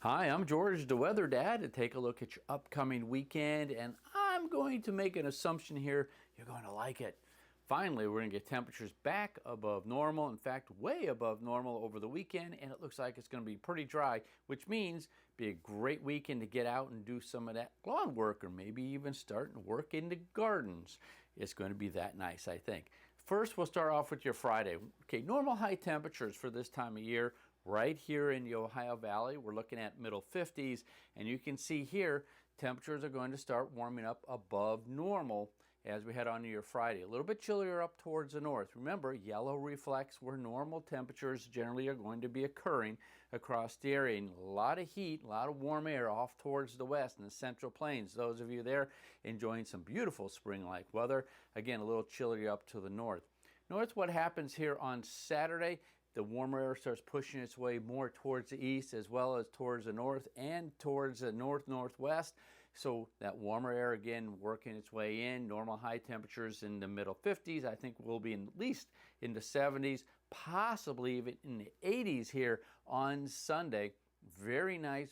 Hi, I'm George, the Weather Dad, to take a look at your upcoming weekend, and I'm going to make an assumption here. You're going to like it. Finally, we're going to get temperatures back above normal, in fact, way above normal over the weekend, and it looks like it's going to be pretty dry, which means be a great weekend to get out and do some of that lawn work, or maybe even start and work in the gardens. It's going to be that nice, I think. First, we'll start off with your Friday. Okay, normal high temperatures for this time of year. Right here in the Ohio Valley, we're looking at middle 50s, and you can see here temperatures are going to start warming up above normal as we head on to your Friday. A little bit chillier up towards the north. Remember, yellow reflects where normal temperatures generally are going to be occurring across the area. And a lot of heat, a lot of warm air off towards the west and the central plains. Those of you there enjoying some beautiful spring-like weather. Again, a little chillier up to the north. Notice what happens here on Saturday. The warmer air starts pushing its way more towards the east as well as towards the north and towards the north-northwest. So that warmer air again working its way in. Normal high temperatures in the middle 50s. I think we'll be at least in the 70s, possibly even in the 80s here on Sunday. Very nice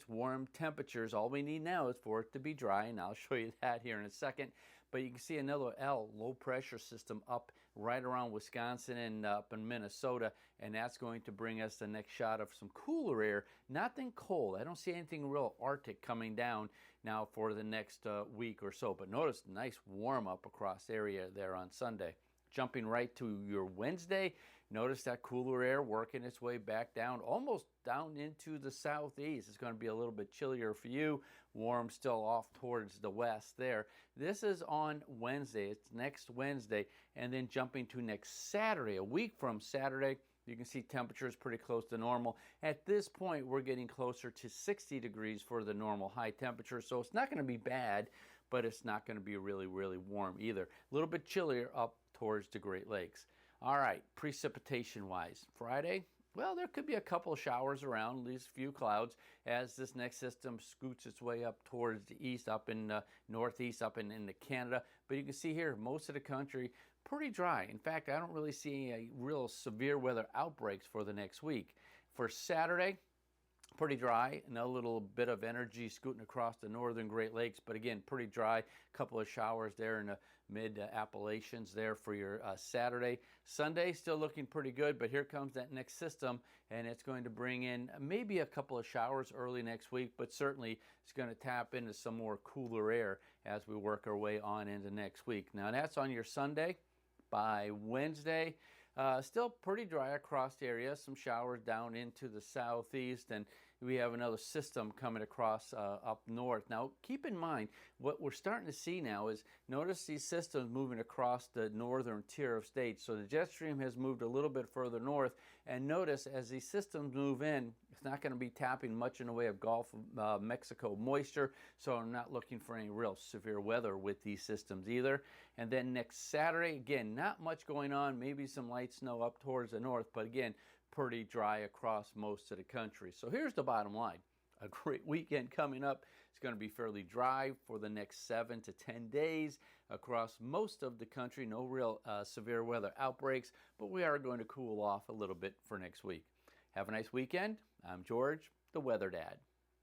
warm temperatures. All we need now is for it to be dry, and I'll show you that here in a second. But you can see another low pressure system up right around Wisconsin and up in Minnesota, and that's going to bring us the next shot of some cooler air. Nothing cold. I don't see anything real Arctic coming down now for the next week or so. But notice nice warm up across the area there on Sunday. Jumping right to your Wednesday, notice that cooler air working its way back down, almost down into the southeast. It's going to be a little bit chillier for you. Warm still off towards the west there. This is on Wednesday. It's next Wednesday. And then jumping to next Saturday, a week from Saturday, you can see temperatures pretty close to normal. At this point, we're getting closer to 60 degrees for the normal high temperature. So it's not going to be bad, but it's not going to be really warm either. A little bit chillier up towards the Great Lakes. All right, precipitation-wise, Friday, well, there could be a couple of showers around, at least a few clouds, as this next system scoots its way up towards the east, up in northeast, up into Canada. But you can see here, most of the country, pretty dry. In fact, I don't really see any real severe weather outbreaks for the next week. For Saturday, pretty dry, and a little bit of energy scooting across the northern Great Lakes, but again, pretty dry. A couple of showers there in the mid-Appalachians there for your Saturday. Sunday, still looking pretty good, but here comes that next system, and it's going to bring in maybe a couple of showers early next week, but certainly it's going to tap into some more cooler air as we work our way on into next week. Now, that's on your Sunday. By Wednesday, still pretty dry across the area. Some showers down into the southeast, and we have another system coming across up north. Now, keep in mind, what we're starting to see now is, notice these systems moving across the northern tier of states. So the jet stream has moved a little bit further north, and notice as these systems move in, it's not going to be tapping much in the way of Gulf of Mexico moisture, so I'm not looking for any real severe weather with these systems either. And then next Saturday, again, not much going on, maybe some light snow up towards the north, but again, pretty dry across most of the country. So here's the bottom line. A great weekend coming up. It's going to be fairly dry for the next 7 to 10 days across most of the country. No real severe weather outbreaks, but we are going to cool off a little bit for next week. Have a nice weekend. I'm George, the Weather Dad.